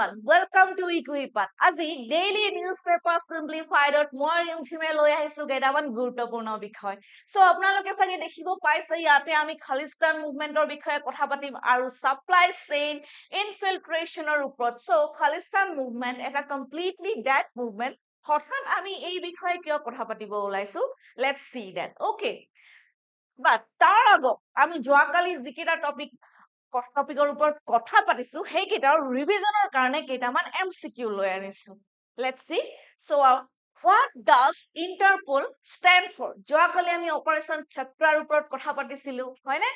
everyone, welcome to Equipat. আজি Daily Newspaper Simplified মই ৰিমঝিমে লৈ আহিছো কেইটামান গুৰুত্বপূৰ্ণ বিষয়। সো আপোনালোকে চাগে দেখিব পাইছে ইয়াতে আমি খালিস্তান মুভমেন্টৰ বিষয়ে কথা পাতিম আৰু সাপ্লাই চেইন ইনফিলট্ৰেশনৰ ওপৰত। সো খালিস্তান মুভমেন্ট এটা কমপ্লিটলি ডেড মুভমেন্ট। হঠাৎ আমি এই বিষয়ে কিয় কথা পাতিব ওলাইছো? Let's see that. Okay. But তাৰ আগত আমি যোৱাকালি যিকেইটা টপিকৰ ওপৰত কথা পাতিছো সেইকেইটাৰ ৰিভিজনৰ কাৰণে কেইটামান MCQ লৈ আনিছো। Let's see. So what does Interpol stand for? যোৱাকালি আমি অপাৰেচন চক্ৰাৰ ওপৰত কথা পাতিছিলো হয়নে?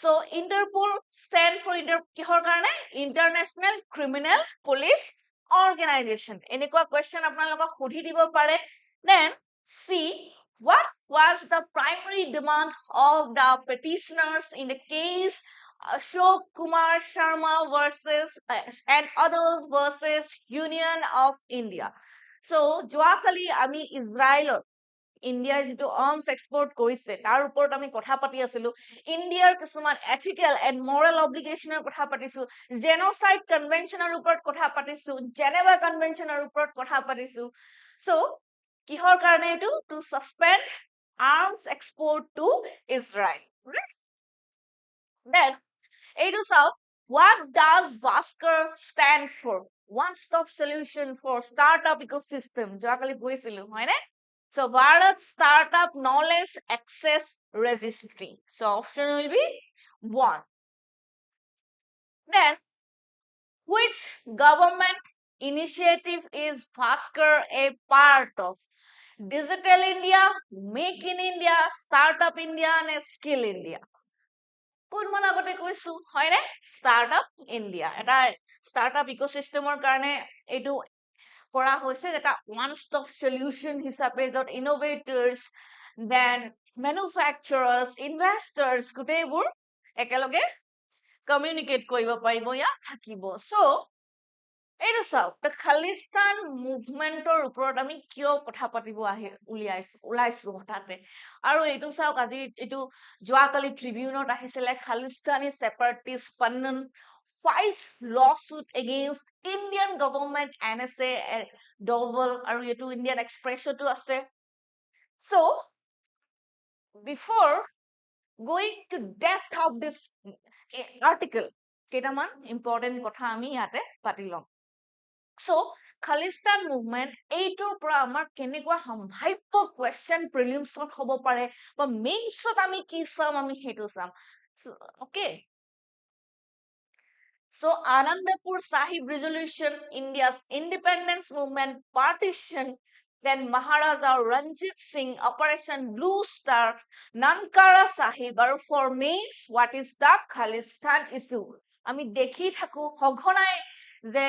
So Interpol stand for কিহৰ কাৰণে? International Criminal Police Organization. এনেকুৱা question আপোনালোকক সুধি দিব পাৰে। Then see what was the primary demand of the petitioners in the case Ashok Kumar Sharma versus and others versus Union of India. So যোৱাকালি আমি ইজৰাইলত ইণ্ডিয়াৰ যিটো আৰ্মছ এক্সপৰ্ট কৰিছে তাৰ ওপৰত আমি কথা পাতি আছিলো। ইণ্ডিয়াৰ কিছুমান এথিকেল এণ্ড মৰেল অব্লিগেশ্যনৰ কথা পাতিছো, জেনোসাইড কনভেনশ্যনৰ ওপৰত কথা পাতিছো, জেনেভা কনভেনশ্যনৰ ওপৰত কথা পাতিছো। সো কিহৰ কাৰণে এইটো? To suspend arms export to Israel. Then এইটো চাওক, what does VASCR stand for? One stop solution for startup ecosystem. যোৱাকালি পঢ়িছিলো হয়নে? So Bharat Startup Knowledge Access Registry. So option will be 1. Then which government initiative is VASCR a part of? Digital India, Make in India, Startup India, and Skill India. কোনমান আগতে কৈছো হয়নে? Startup India. এটা startup ecosystemৰ কাৰণে এইটো কৰা হৈছে এটা one stop solution হিচাপে যত innovators, then manufacturers, investors গোটেইবোৰ একেলগে কমিউনিকেট কৰিব পাৰিব ইয়াত থাকিব। সো এইটো চাওক, the Khalistan মুভমেন্টৰ ওপৰত আমি কিয় কথা পাতিব ওলাইছো হঠাতে। আৰু এইটো চাওক, আজি এইটো যোৱাকালি ট্ৰিবিউনত আহিছিলে, Khalistani সেপাৰেটিষ্ট পন্নন files lawsuit against Indian government, NSA, Dovel, আৰু এইটো ইণ্ডিয়ান এক্সপ্ৰেছতো আছে। So before going to depth of this article, কেইটামান ইম্পৰ্টেন্ট কথা আমি ইয়াতে পাতি লম। So Khalistan movement এইটোৰ পৰা আমাৰ কেনেকুৱা সম্ভাৱ্য question প্ৰিলিমছত হ'ব পাৰে বা মেইনছত আমি কি চাম আমি সেইটো চাম। Okay. So Anandapur Sahib Resolution, India's independence movement, partition, then Maharaja Ranjit Singh, Operation Blue Star, Nankara Sahib, or for mains, what is the Khalistan issue? আমি দেখি থাকো সঘনাই যে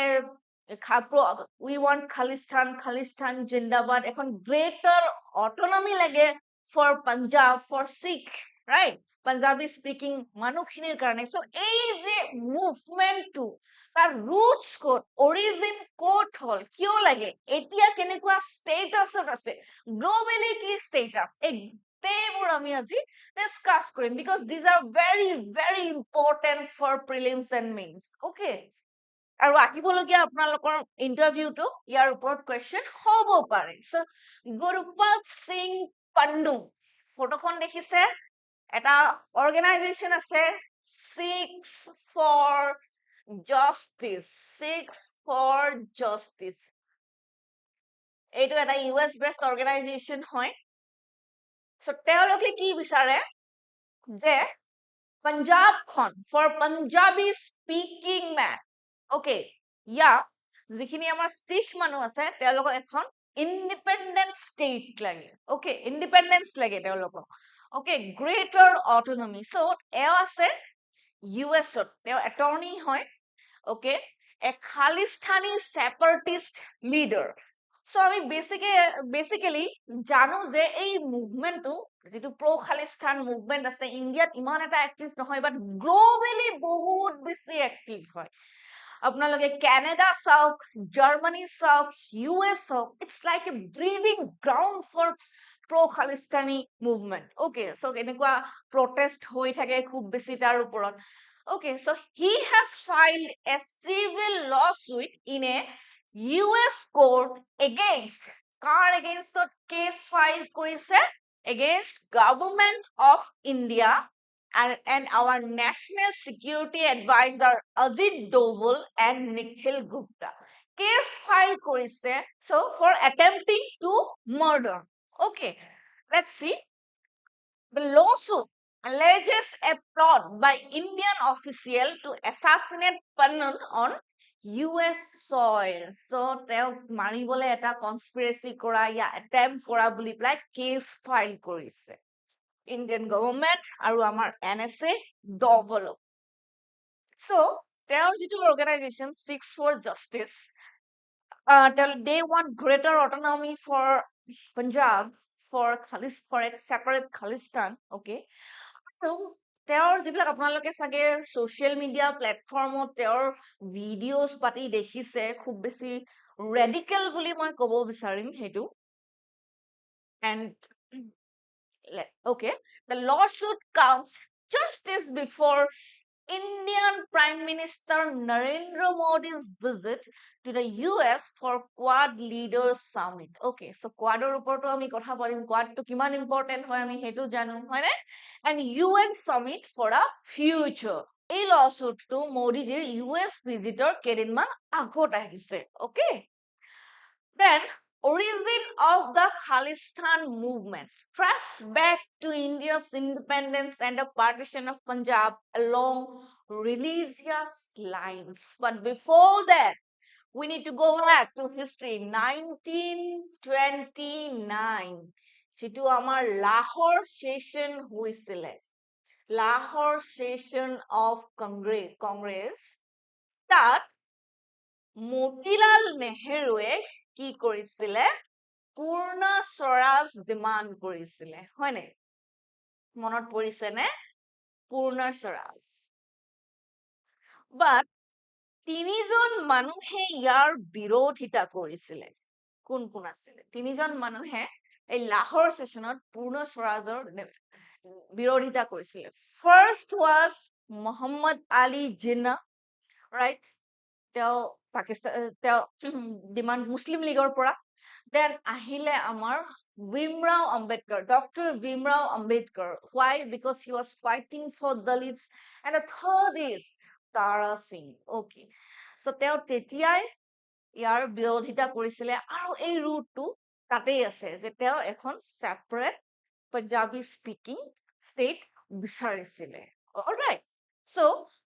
we want Khalistan, Khalistan Jindabad, এখন greater autonomy লাগে for Punjab, for Sikh, right? Punjabi speaking মানুহখিনিৰ কাৰণে। So এই যে মুভমেন্টটো তাৰ roots ক'ত, origin ক'ত হল, কিয় লাগে, এতিয়া কেনেকুৱা ষ্টেটাছত আছে, গ্লোবালি কি ষ্টেটাছ, এইবোৰ আমি আজি ডিসকাস কৰিম because these are very very important for prelims and mains. Okay. আৰু আহিবলগীয়া আপোনালোকৰ ইন্টাৰভিউটো ইয়াৰ ওপৰত কোৱেশ্চন হ'ব পাৰে। সো গুৰপাল সিং পাণ্ডু ফটোখন দেখিছে, এটা অৰ্গেনাইজেচন আছে 6 for Justice, 6 for Justice। এইটো এটা US based অৰ্গেনাইজেচন হয়। সো তেওঁলোকে কি বিচাৰে যে পঞ্জাবখন for Punjabi speaking man, okay, যিখিনি আমাৰ শিখ মানুহ আছে তেওঁলোকক এখন ইন্ডিপেন্ডেন্ট ষ্টেট লাগে। Okay, ইন্ডিপেন্ডেন্স লাগে তেওঁলোকক। Okay, greater autonomy. So এও আছে US ত, তেওঁ এটৰ্নি হয়। Okay, a Khalistani separatist leader. So আমি বেসিক্যালি জানো যে এই মুভমেন্টটো যেটো প্ৰো খালিস্তান মুভমেন্ট আছে ইন্ডিয়াত ইমান এটা এক্টিভ নহয়, বাট গ্লোবালি বহুত বেছি এক্টিভ হয়। আপোনালোকে কানাডা চাওক, জাৰ্মানী চাওক, US চাওক, it's like a breeding ground for pro Khalistani movement. Okay, so এনেকুৱা প্ৰটেষ্ট হৈ থাকে খুব বেছি তাৰ ওপৰত। Okay, so he has filed a civil lawsuit in a US court against against the case file korise against government of India and our national security advisor Ajit Doval and Nikhil Gupta. Case file korise so for attempting to murder. Okay, let's see. The lawsuit alleges a plot by Indian official to assassinate Pannan on US soil. So, তেওঁক মাৰিবলৈ এটা conspiracy কৰা ya attempt কৰা বুলি পেলাই case file কৰিছে. Indian government আৰু আমাৰ NSA Doval. So, তেওঁৰ যিটো organization Six for Justice, they want greater autonomy for Punjab for a separate Khalistan, okay? So, তেওঁৰ যিবিলাক আপোনালোকে চাগে social media প্লেটফৰ্মত তেওঁৰ ভিডিঅ'জ পাতি দেখিছে খুব বেছি ৰেডিকেল বুলি মই ক'ব বিচাৰিম সেইটো and okay, the lawsuit comes just as before Indian Prime Minister Narendra Modi's visit to the US for Quad Leaders Summit. Okay, so Quad report ami kotha parim Quad to kiman important hoy ami hetu janu hoy ne and UN Summit for a future. এই lawsuit to Modi jir US visitor kedinman agot ahise. Okay, then origin of the Khalistan movements trace back to India's independence and the partition of Punjab along religious lines. But before that, we need to go back to history 1929. যিটো আমাৰ Lahore session হৈছিলে Lahore session of Congress তাত মতিলাল নেহেৰুৱে কি কৰিছিলে পূৰ্ণ Swaraj demand কৰিছিলে হয় নে মনত পৰিছে নে পূৰ্ণ স্বৰাজ বাট তিনিজন মানুহে ইয়াৰ বিৰোধিতা কৰিছিলে কোন কোন আছিল তিনিজন মানুহে এই লাহোৰ সেশনত পূৰ্ণ স্বৰাজৰ বিৰোধিতা কৰিছিলে ফাৰ্স্ট ওয়াজ মোহাম্মদ আলী জিন্না ৰাইট তেওঁ পাকিস্তান তেওঁ ডিমান্ড মুসলিম লীগৰ পৰা দেন আহিলে আমাৰ Bhimrao Ambedkar, Dr. Bhimrao Ambedkar. Why? Because he was fighting for Dalits. And the third is Tara Singh. Okay. So, তেওঁ তেতিয়াই ইয়াৰ বিৰোধিতা কৰিছিলে আৰু এই ৰুটটো তাতেই আছে যে তেওঁ এখন সেপাৰেট পাঞ্জাবী স্পিকিং ষ্টেট বিচাৰিছিলে অলৰাইট সো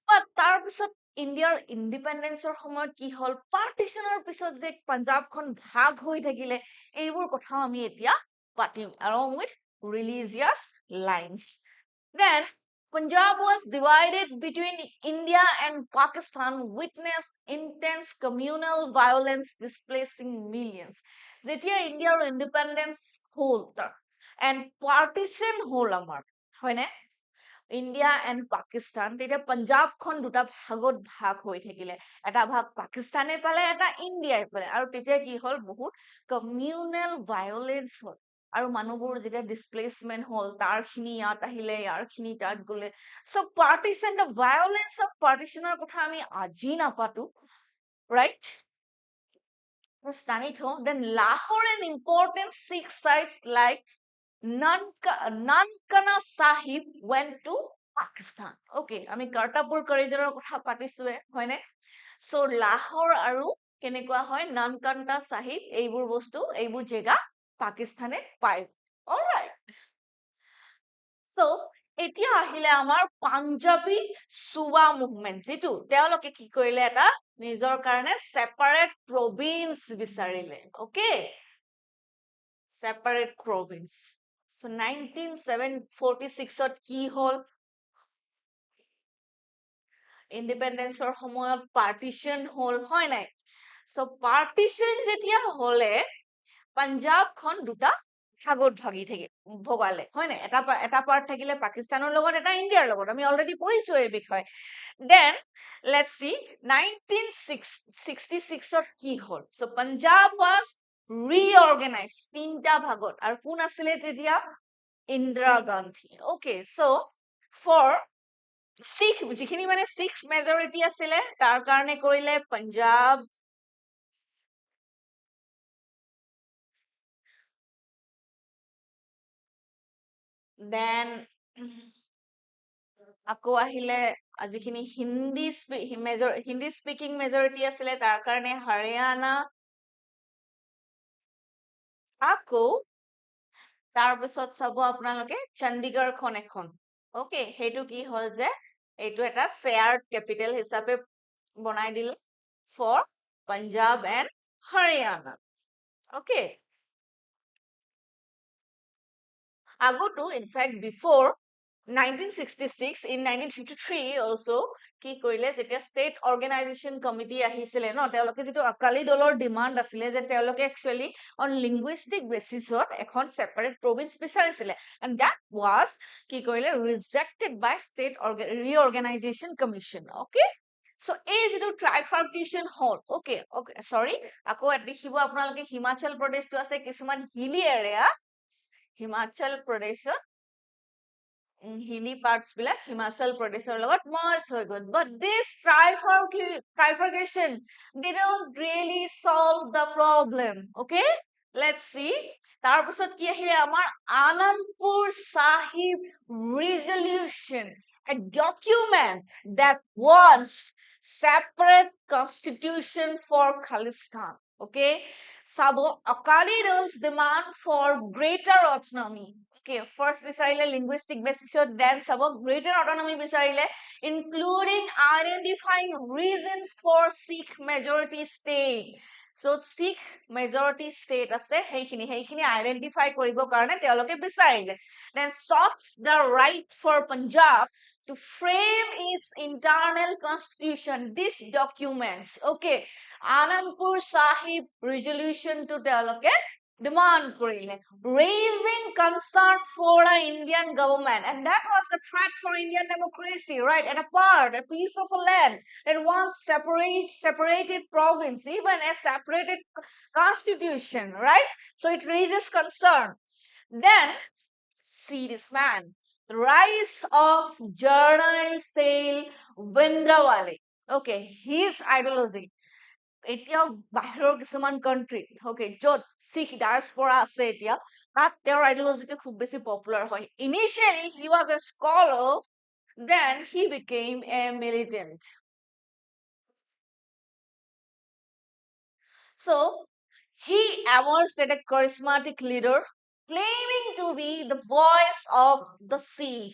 বাট তাৰ পিছত ইণ্ডিয়াৰ ইণ্ডিপেণ্ডেন্সৰ সময়ত কি হল পাৰ্টিশনৰ পিছত যে পাঞ্জাবখন ভাগ হৈ থাকিলে এইবোৰ কথাও আমি এতিয়া পাতিম along with religious lines then Punjab was divided between India and Pakistan witnessed intense communal violence displacing millions যেতিয়া ইণ্ডিয়াৰ ইণ্ডিপেণ্ডেন্স হল and partition হল আমাৰ হয়নে India and Pakistan তেতিয়া পাঞ্জাবখন দুটা ভাগত ভাগ হৈ থাকিলে এটা ভাগ পাকিস্তানে পালে এটা ইণ্ডিয়াই পালে আৰু তেতিয়া কি হল বহুত কমিউনেল ভায়োলেন্স হল আৰু মানুহবোৰ যেতিয়া ডিসপ্লেসমেন্ট হল তাৰ খিনি ইয়াত আহিলে ইয়াৰ খিনি তাত গলে so partition the violence of পাৰ্টিশনৰ কথা আমি আজি নাপাতো ৰাইট জানি থওঁ then Lahore an important Sikh sites like Nankana Sahib went to Pakistan. Okay, আমি কাৰ্টাপুৰ কৰিডৰৰ কথা পাতিছোৱে হয়নে সো লাহোৰ আৰু কেনেকুৱা হয় নানকানা সাহিব এইবোৰ বস্তু এইবোৰ জেগা পাকিস্তানে পায় অলৰাইট সো এতিয়া আহিলে আমাৰ পাঞ্জাবী সুবা মুভমেন্ট যেটো তেওঁলোকে কি কৰিলে এটা নিজৰ কাৰণে সেপাৰেট প্ৰভিন্স বিচাৰিলে ওকে separate province. So 1946 কি হল independence or সময়ত partition হল হয় নাই so partition যেতিয়া হলে পাঞ্জাব খন দুটা ভাগত ভাগি থাকে ভগালে হয় নাই এটা পাৰ্ট থাকিলে পাকিস্তানৰ লগত এটা ইণ্ডিয়াৰ লগত আমি অলৰেডি পঢ়িছো এই বিষয় then let's see 1966 কি হল so Punjab was reorganized তিনটা ভাগত আৰু কোন আছিলে তেতিয়া Indira Gandhi okay so for Sikh যিখিনি মানে শিখ মেজৰিটি আছিলে তাৰ কাৰণে কৰিলে পাঞ্জাব, দেন আকৌ আহিলে যিখিনি হিন্দী স্পিকিং মেজৰিটি আছিলে তাৰ কাৰণে হাৰিয়ানা, আকৌ তাৰপিছত চাব আপোনালোকে চণ্ডীগড়খন এখন, অকে, সেইটো কি হ'ল যে এইটো এটা শ্বেয়াৰ্ড কেপিটেল হিচাপে বনাই দিলে for Punjab and Haryana, okay. আগতো ইনফেক্ট বিফৰ 1966 in 1953 also কি কৰিলে যেতিয়া ষ্টেট অৰ্গেনাইজেশ্যন কমিটি আহিছিলে ন তেওঁলোকে যিটো আকালি দলৰ ডিমাণ্ড আছিলে যে তেওঁলোকে একচুৱেলি অন লিংগুইষ্টিক বেচিছত এখন ছেপাৰেট প্ৰভিন্স বিচাৰিছিলে এণ্ড দ্যাট ৱাজ কি কৰিলে ৰিজেক্টেড বাই ষ্টেট ৰিঅৰ্গেনাইজেশ্যন কমিশ্যন, অকে। চ' এই যিটো ট্ৰাইফাৰ্কেশ্যন হ'ল, অকে অকে চৰি, আকৌ দেখিব আপোনালোকে হিমাচল প্ৰদেশটো আছে কিছুমান হিলি এৰিয়া, হিমাচল প্ৰদেশত হিলি পাৰ্টস বিলাক হিমাচল প্ৰদেশৰ লগত মাৰ্জ হৈ গ'ল, but this trifurcation didn't really solve the problem, okay, let's see। তাৰপিছত কি আহিলে আমাৰ Anandpur Sahib resolution, a document that wants separate constitution for Khalistan, okay। চাব Akali Dal's demand for greater autonomy, okay, first বিচাৰিলে linguistic basis, then চাব greater autonomy বিচাৰিলে including identifying reasons for Sikh majority state, so Sikh majority state আছে সেইখিনি identify কৰিবৰ কাৰণে তেওঁলোকে বিচাৰিলে, then sought the right for Punjab to frame its internal constitution, this documents, okay, Anandpur Sahib resolution to তেওঁলোকে demand কৰিলে, raising concern for the Indian government, and that was a threat for Indian democracy, right, and a piece of a land that was separated province, even a separated constitution, right, so it raises concern. Then see this man, the rise of journal sale Vindrawale, okay, his ideology এতিয়াও বাহিৰৰ কিছুমান country, okay, য'ত শিখ ডায়াস্পৰা আছে এতিয়া তাত তেওঁৰ আইডিঅলজিটো খুব বেছি পপুলাৰ হয়, initially he was a scholar, then he became a militant, so he emerged as a charismatic leader claiming to be the voice of the sea,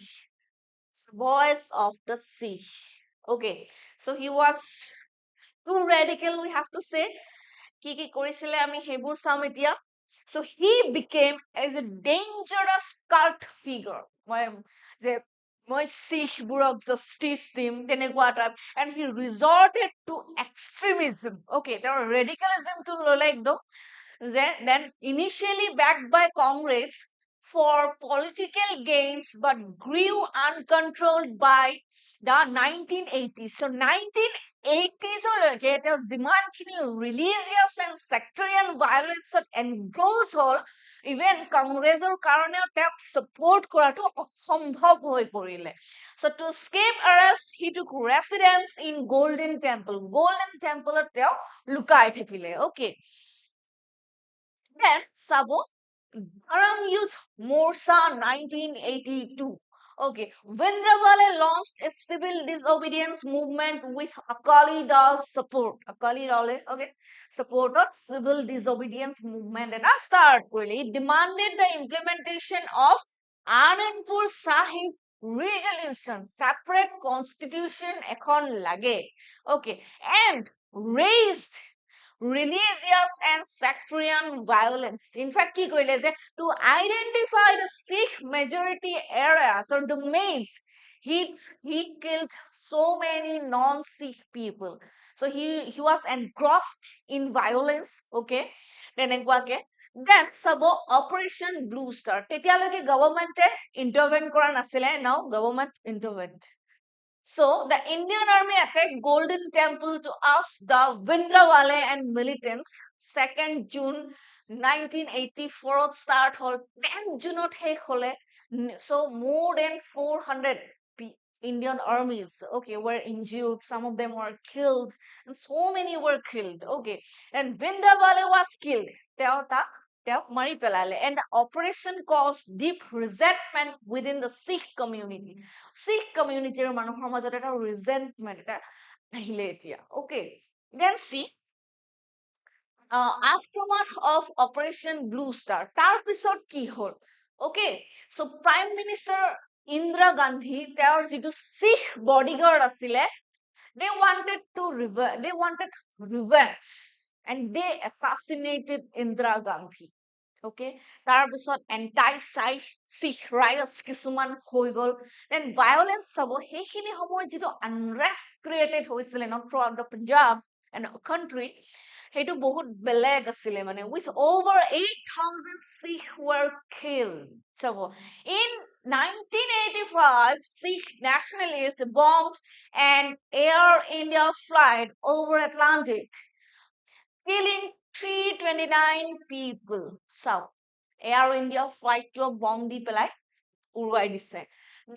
okay, so he was too radical, we have to say, কি কৰিছিলে আমি সেইবোৰ চাম এতিয়া, so he became as a dangerous cult figure, মই যে মই শিখবোৰক জাষ্টিস দিম তেনেকুৱা type, and he resorted to extremism, okay, তেওঁৰ radicalism টো ললে একদম যে then initially backed by Congress for political gains but grew uncontrolled by the 1980s, so 1980s লৈকে তেওঁ যিমানখিনি religious and sectarian violence engrossed হ'ল, ইভেন কংগ্ৰেছৰ কাৰণেও তেওঁক support কৰাটো অসম্ভৱ হৈ পৰিলে, so to escape arrest he took residence in Golden Temple তেওঁ লুকাই থাকিলে, okay। Then Sabo Dharam Youth Morcha 1982. Okay, Vindrawale launched a civil disobedience movement with Akali Dal's support. Akali Dal, okay, support of civil disobedience movement, and start really demanded the implementation of Anandpur Sahib resolution, separate constitution ekhon lage, okay, and raised religious and sectarian violence. In fact, ki koile je to identify the Sikh majority areas or domains, he killed so many non-Sikh people. So he was engrossed in violence. Okay, then sabo Operation Blue Star. তেতিয়ালৈকে government intervene কৰা নাছিলে, now government intervened. So the Indian army attacked Golden Temple to oust the Vindrawale and militants. 2nd June 1984 start hol 10 June শেষ হলে, so more than 400 Indian armies, okay, were injured. Some of them were killed, and so many were killed. Okay, and Vindabale was killed. তেওঁক মাৰি পেলালে, and the operation caused deep resentment within the Sikh community. Sikh community মানুহৰ মাজত এটা resentment এটা আহিলে এতিয়া. Okay, then see aftermath of Operation Blue Star. তাৰ পিছত কি হ'ল? Okay, so Prime Minister Indira Gandhi, তেওঁৰ যিটো Sikh bodyguard আছিলে, they wanted revenge, and they assassinated Indira Gandhi. Okay, তাৰ পিছত anti-Sikh riots কিছুমান হৈ গ'ল, then violence চাব, সেইখিনি সময়ত যিটো unrest created হৈছিলে throughout the Punjab and country, সেইটো বহুত বেলেগ আছিলে মানে, with over 8,000 Sikh were killed. চাব, in 1985 Sikh nationalists bombed an Air India flight over Atlantic, killing 329 people. South Air India flight to a bomb di pelai urwai dise.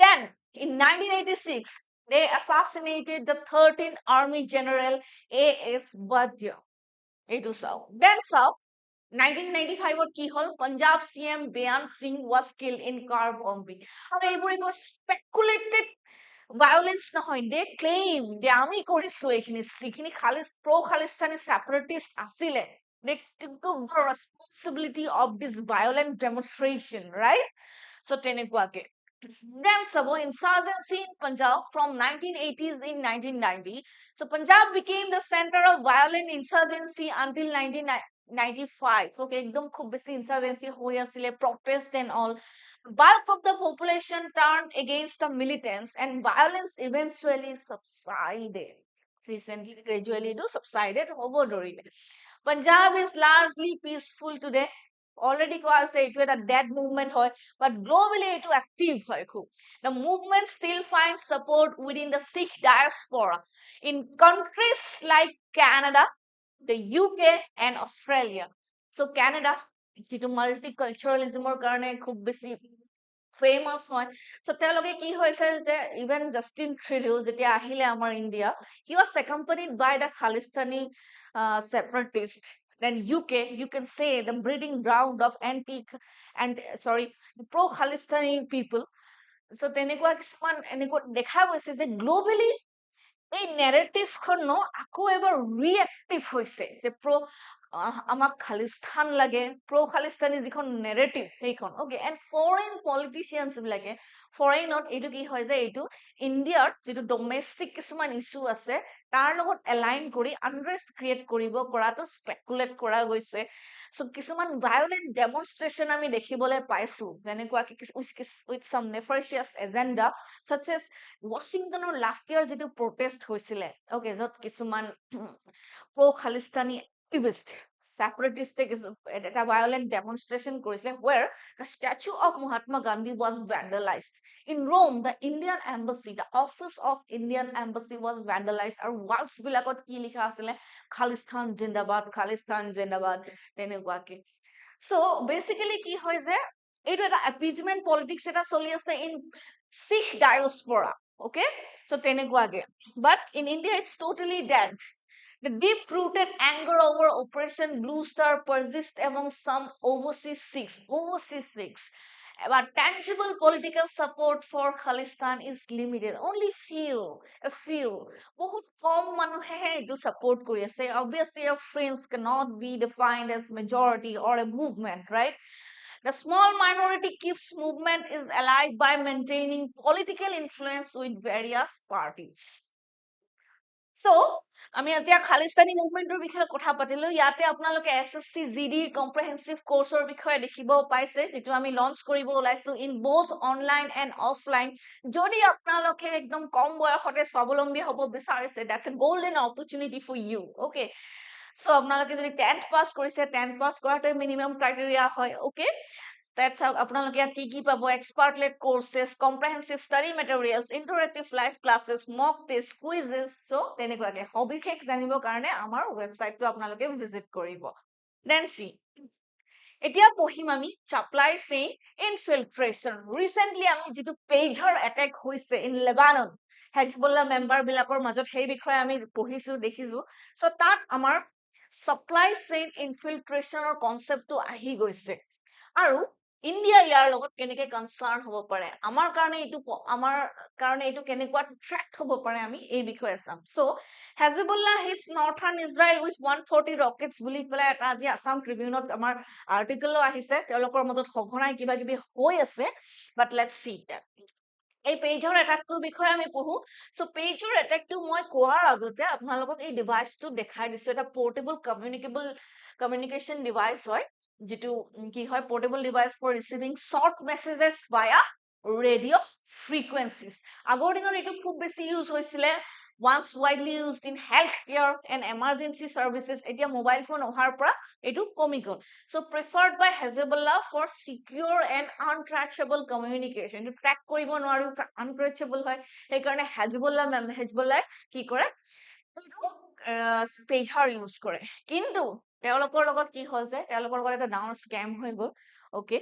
Then in 1986 they assassinated the 13th Army General A.S. Badya. Etu South. Then South 1995 কি হল, Punjab CM Beyan Singh was killed in car bombing. আৰু এইবোৰ একো speculated violence নহয়, they claim যে আমি কৰিছো এইখিনি, যিখিনি pro Khalistani separatists আছিলে, they took the responsibility of this violent demonstration, right? So তেনেকুৱাকে. Then sabo insurgency in Punjab from 1980s in 1990. So Punjab became the center of violent insurgency until 1995. Okay, ekdom khub beshi insurgency hoi asile, protest and all. Bulk of the population turned against the militants, and violence eventually subsided. Recently, gradually it subsided. Punjab is largely peaceful today. Already কোৱা হৈছে এইটো এটা dead movement হয়, but globally এইটো active হয় খুব. The movement still finds support within the Sikh diaspora in countries like Canada, the UK and Australia. So Canada যিটো multiculturalismৰ কাৰণে খুব বেছি famous হয়. So তেওঁলোকে কি হৈছে যে even Justin Trudeau যেতিয়া আহিলে আমাৰ India, he was accompanied by the Khalistani separatists. Then UK, you can say the breeding ground of pro Khalistani people. So তেনেকুৱা কিছুমান এনেকুৱা দেখা গৈছে যে গ্লোবেলি এই নেৰেটিভখন আকৌ এবাৰ ৰিএক্টিভ হৈছে যে আমাক খালিস্তান লাগে, প্ৰ খালিস্তানী যিখন নেৰেটিভ সেইখন। অকে, এণ্ড ফৰেইন পলিটিচিয়ানছ বিলাকে ফৰেইনত এইটো কি হয় যে এইটো ইণ্ডিয়াৰ যিটো ডমেষ্টিক কিছুমান ইছ্যু আছে তাৰ লগত এলাইন কৰি আনৰেষ্ট ক্ৰিয়েট কৰিব কৰাটো স্পেকুলেট কৰা গৈছে। চ' কিছুমান ভায়োলেণ্ট ডেমনষ্ট্ৰেশ্যন আমি দেখিবলৈ পাইছো, যেনেকুৱাকে with some nefarious agenda such as ৱাশ্বিংটনৰ লাষ্ট ইয়াৰ যিটো প্ৰটেষ্ট হৈছিলে, অকে, য'ত কিছুমান প্ৰ খালিস্তানী এক্টিভিষ্ট separatist এটা violent demonstration কৰিছিলে, where the statue of Mahatma Gandhi was vandalized. In Rome, the Indian embassy, the office of Indian embassy was vandalized, আৰু walls বিলাকত কি লিখা আছিলে, খালিস্তান জিন্দাবাদ, খালিস্তান জিন্দাবাদ, তেনেকুৱাকে। So basically কি হয় যে এইটো এটা appeasement politics এটা চলি আছে in Sikh diaspora, okay? So তেনেকুৱাকে, but in India it's totally dead. The deep-rooted anger over Operation Blue Star persists among some overseas Sikhs. But tangible political support for Khalistan is limited. Only a few. বহুত কম মানুহে এইটো support কৰি আছে. Obviously, your friends cannot be defined as majority or a movement, right? The small minority keeps movement is alive by maintaining political influence with various parties. So, আমি এতিয়া খালিস্তানী মুভমেন্টৰ বিষয়ে কথা পাতিলো। ইয়াতে আপোনালোকে APSC GD কম্প্ৰিহেনসিভ কোৰ্সৰ বিষয়ে দেখিব পাইছে, যেটো আমি লঞ্চ কৰিব ওলাইছো in both online and offline. যদি আপোনালোকে একদম কম বয়সতে স্বাৱলম্বী হ'ব বিচাৰিছে, that's a golden opportunity for you, okay? So আপোনালোকে যদি 10th পাস কৰিছে, 10th পাস কৰাটো মিনিমাম ক্ৰাইটেৰিয়া হয়, okay? That's how আপোনালোকে ইয়াত কি পাব, expert led courses, comprehensive study materials, interactive live classes, mock test, quizzes. So তেনেকুৱাকে সবিশেষ জানিবৰ কাৰণে আমাৰ ৱেবসাইটটো আপোনালোকে ভিজিট কৰিব। Then see, এতিয়া পঢ়িম আমি সাপ্লাই চেইন ইনফিল্ট্ৰেশ্যন ৰিসেন্টলি আমি যেটো পেজৰ এটেক হৈছে ইন লেবানন হেজবুল্লাহ মেম্বাৰ বিলাকৰ মাজত সেই বিষয়ে আমি পঢ়িছো দেখিছো সো তাত আমাৰ সাপ্লাই চেইন ইনফিল্ট্ৰেশ্যনৰ কনসেপ্টটো আহি গৈছে আৰু ইন্ডিয়া ইয়াৰ লগত কেনেকে কনসাৰ্ন হ'ব পাৰে আমাৰ কাৰণে এইটো কেনেকুৱা ট্ৰেক হ'ব পাৰে আমি এই বিষয়ে চাম so Hezbollah hits northern Israel with 140 rockets বুলি পেলাই এটা আজি আসাম ট্ৰিবিউনত আমাৰ আৰ্টিকেলো আহিছে তেওঁলোকৰ মাজত সঘনাই কিবা কিবি হৈ আছে বাট লেটস সি দ্যাট এই পেজৰ এটাকটোৰ বিষয়ে আমি পঢ়ো সো পেজৰ এটাকটো মই কোৱাৰ আগতে আপোনালোকক এই ডিভাইসটো দেখাই দিছো এটা পোৰ্টেবল কমিউনিকেশ্যন ডিভাইস হয় যেটো কি হয় portable device for receiving short messages via radio frequencies আগৰ দিনৰ এটো খুব বেছি ইউজ হৈছিলে once widely used in healthcare and emergency services etia mobile phone ohar pora etu komi gol so preferred by Hezbollah for secure and untraceable communication etu track koribo noaru untraceable hoy ei karone Hezbollah ki kore etu pager use kore kintu তেওঁলোকৰ লগত কি হল যে তেওঁলোকৰ লগত এটা ডাঙৰ scam হৈ গল ওকে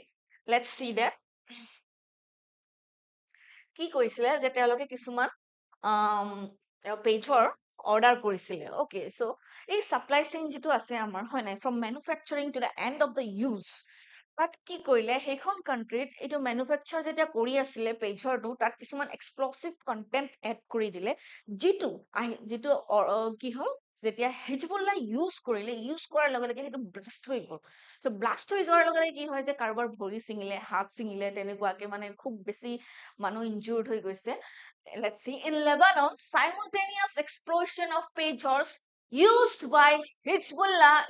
লেটস সি দ্যাট কি কৰিছিলে যে তেওঁলোকে কিছুমান পেজৰ অৰ্ডাৰ কৰিছিলে ওকে সো এই সাপ্লাই চেইন যেটো আছে আমাৰ হয় নাই from manufacturing to the end of the use but কি কৰিলে সেইখন কান্ট্ৰিত এইটো ম্যানুফ্যাকচাৰ যেতিয়া কৰি আছিলে পেজৰটো তাত কিছুমান এক্সপ্লোসিভ কন্টেন্ট এড কৰি দিলে যেটো কি হল যেতিয়া হেজবুল্লাহ ইউজ কৰাৰ লগে লগে সেইটো ব্লাষ্ট হৈ গল সো ব্লাষ্ট হৈ যোৱাৰ লগে লগে কি হয় যে কাৰোবাৰ ভৰি ছিঙিলে হাত ছিঙিলে তেনেকুৱাকে মানে খুব বেছি মানুহ ইনজুৰ্ড হৈ গৈছে let's see in Lebanon simultaneous explosion of pagers used by Hezbollah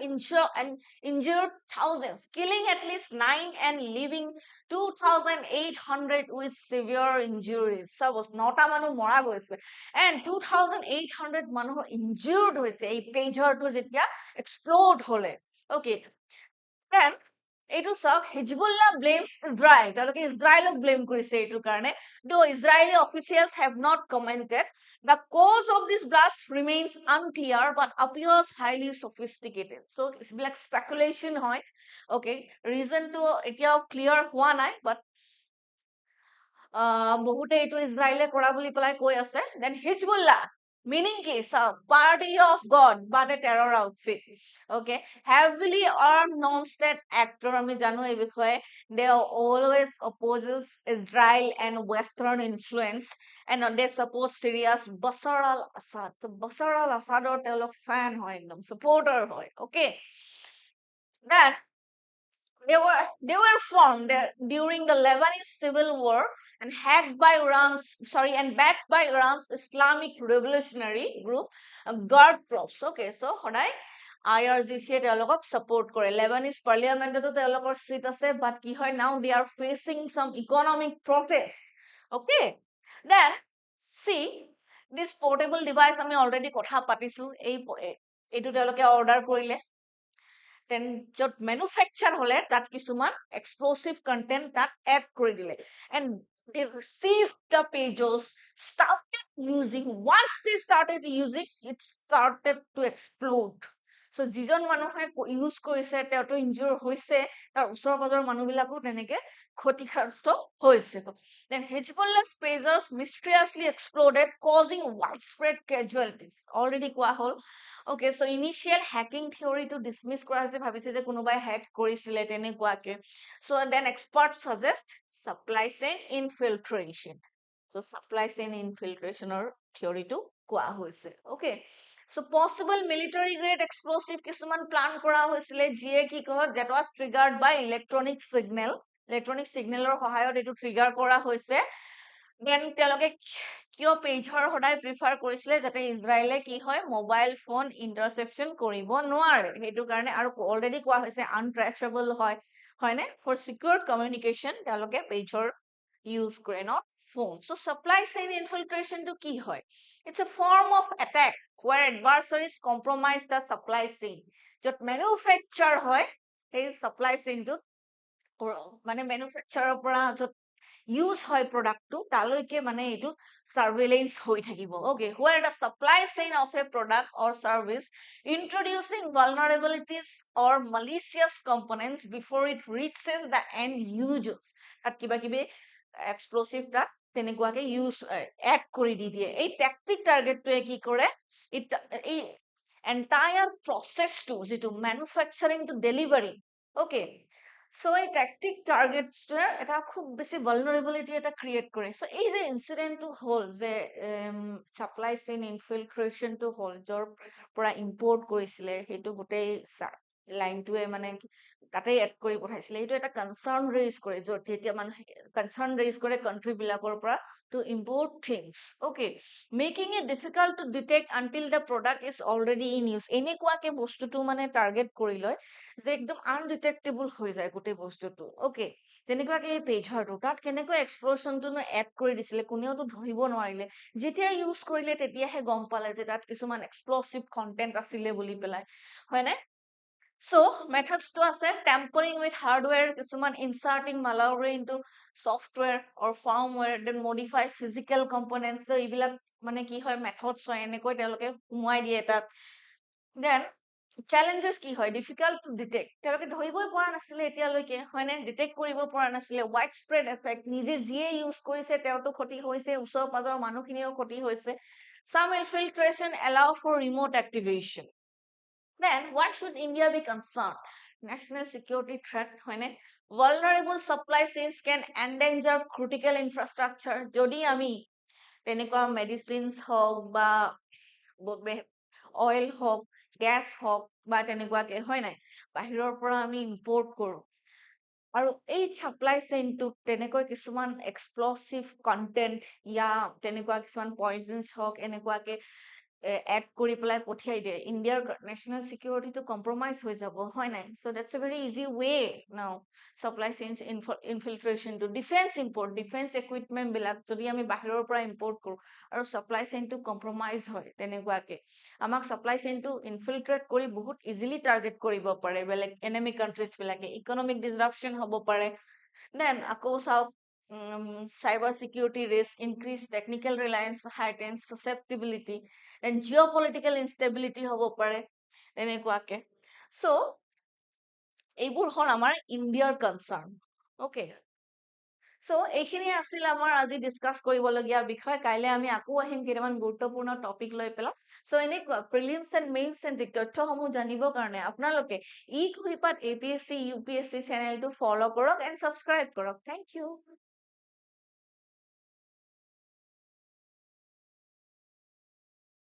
injured thousands killing at least 9 and leaving 2,800 with severe injuries suppose nota manu mora goise and 2,800 manu injured hoise ei pager to jetia explode hole okay then এইটো সব Hezbollah blames Israel তেওঁলোকে ইজৰাইলক blame কৰিছে এইটো কাৰণে though Israeli officials have not commented the cause of this blast remains unclear but appears highly sophisticated so it's like speculation হয় okay reason to এতিয়াও clear হোৱা নাই but বহুতে এইটো ইজৰাইলে কৰা বুলি পেলাই কৈ আছে then Hezbollah meaning case a party of God but a terror outfit okay heavily armed non-state actor ami janu ei bishoye they always opposes Israel and western influence and they support Syria's Bashar al-Assad so Bashar al-Assad or telok fan hoy ekdom supporter hoy okay then they were formed during the Lebanese civil war and backed by Iran's Islamic revolutionary group guard corps okay so hodai IRGC তেওঁলোকক support কৰে Lebanese parliament to তেওঁলোকৰ seat আছে but কি হয় now they are facing some economic protest okay then see this portable device আমি already কথা পাতিছো এইটো তেওঁলোকে order কৰিলে then jot manufacture hole tat kisuman explosive content that add kori dile and they received the pages started using once they started using it started to explode so jijon manuhe use korise teoto injure hoise tar usor bazar manu bilaku teneke khotigrasto hoise then Hezbollah's pagers mysteriously exploded causing widespread casualties already kwa hol okay so initial hacking theory to dismiss kora hoise bhabise je kunobai hack korisile tenekuake so then experts suggest supply chain infiltration so supply chain infiltration or theory to kwa hoise okay so possible military grade explosive kisuman plan kora hoisile je ki koh that was triggered by electronic signal or সহায়ত এটো trigger কৰা হৈছে then তেওঁলোকে কিয় পেজৰ সদায় prefer কৰিছিলে যাতে ইজৰাইলে কি হয় মোবাইল ফোন ইন্টাৰসেপশন কৰিব নোৱাৰে হেতু কাৰণে আৰু অলৰেডি কোৱা হৈছে আনট্ৰেচেবল হয়নে ফৰ সিকিউৰ কমিউনিকেশ্যন তেওঁলোকে পেজৰ ইউজ কৰে not phone so supply chain infiltration to ki hoy it's a form of attack where adversaries compromise the supply chain jot manufacture hoy hey supply chain to মানে manufacturer pora jot use হয় প্ৰডাক্টটো তালৈকে মানে এইটো সাৰ্ভেইলেন্স হৈ থাকিব okay where the supply chain of a product or service introducing vulnerabilities or malicious components before it reaches the end users তাত কিবা কিবি এক্সপ্লোসিভ তাত তেনেকুৱাকে ইউজ এড কৰি দি দিয়ে এই টেকটিক টাৰ্গেটটোৱে কি কৰে এই entire process to যেটো manufacturing to delivery okay so এই tactic targets এটা খুব বেছি vulnerability এটা create কৰে so এই যে incident টো হল যে supply chain infiltration টো হল যৰ পৰা import কৰিছিলে সেইটো গোটেই লাইনটোৱে মানে তাতে এড কৰি পঠাইছিলে এইটো এটা কনসাৰ্ন ৰেজ কৰে যত তেতিয়া মানুহে কনসাৰ্ন ৰেজ কৰে কান্ট্ৰি বিলাকৰ পৰা to import things okay making it difficult to detect until the product is already in use এনেকুৱাকে বস্তুটো মানে টাৰ্গেট কৰি লয় যে একদম আনডিটেক্টেবল হৈ যায় গোটেই বস্তুটো okay তেনেকুৱাকে এই পেজৰটো তাত কেনেকৈ এক্সপ্লোশনটো এড কৰি দিছিলে কোনেওতো ধৰিব নোৱাৰিলে যেতিয়া ইউজ কৰিলে তেতিয়াহে গম পালে যে তাত কিছুমান এক্সপ্লোসিভ কন্টেন্ট আছিলে বুলি পেলাই হয়নে so methods to আছে tampering with hardware কিছুমান inserting malware into software or firmware then modify physical components so এইবিলাক মানে কি হয় methods হয় এনেকৈ তেওঁলোকে সোমোৱাই দিয়ে তাত then challenges কি হয় difficult to detect তেওঁলোকে ধৰিবই পৰা নাছিলে এতিয়ালৈকে হয়নে ডিটেক্ট কৰিব পৰা নাছিলে wide spread effect নিজে যিয়ে ইউজ কৰিছে তেওঁটো ক্ষতি হৈছে ওচৰ পাজৰ মানুহখিনিও ক্ষতি হৈছে some infiltration allow for remote activation then why should India be concerned national security threat হয়নে vulnerable supply chains can endanger critical infrastructure যদি আমি তেনেকুৱা medicines হওক বা অইল হওক গ্যাস হওক বা তেনেকুৱাকে হয় নাই বাহিৰৰ পৰা আমি ইম্পৰ্ট কৰো আৰু এই সাপ্লাই চেইনটো তেনেকৈ কিছুমান এক্সপ্লোসিভ কন্টেন্ট ইয়া তেনেকুৱা কিছুমান পয়জনছ হওক এনেকুৱাকে এড কৰি পেলাই পঠিয়াই দিয়ে ইণ্ডিয়াৰ নেশ্যনেল সিকিউৰিটিটো কম্প্ৰমাইজ হৈ যাব হয় নাই so that's a very easy way now supply chains infiltration to defence equipment বিলাক যদি আমি বাহিৰৰ পৰা ইম্পৰ্ট কৰো আৰু সাপ্লাই চেইনটো কম্প্ৰমাইজ হয় তেনেকুৱাকে আমাক সাপ্লাই চেইনটো ইনফিল্ট্ৰেট কৰি বহুত ইজিলি টাৰ্গেট কৰিব পাৰে বেলেগ এনিমি কান্ট্ৰিজ বিলাকে ইকনমিক ডিসৰাপশন হ'ব পাৰে দেন আকৌ চাওক cyber security risk increase technical reliance heightens susceptibility and geopolitical instability হ'ব পাৰে তেনেকুৱাকে so এইবোৰ হল আমাৰ ইণ্ডিয়াৰ কনসাৰ্ন okay so এইখিনি আছিল আমাৰ আজি ডিসকাস কৰিবলগীয়া বিষয় কাইলে আমি আকৌ আহিম কেইটামান গুৰুত্বপূৰ্ণ টপিক লৈ পেলাই so এনেকুৱা প্ৰিলিমছ এণ্ড মেইনছ এণ্ড তথ্যসমূহ জানিবৰ কাৰণে আপোনালোকে ই কুইপাত APSC UPSC চেনেলটো ফলো কৰক এণ্ড সাবস্ক্ৰাইব কৰক থ্যাংক ইউ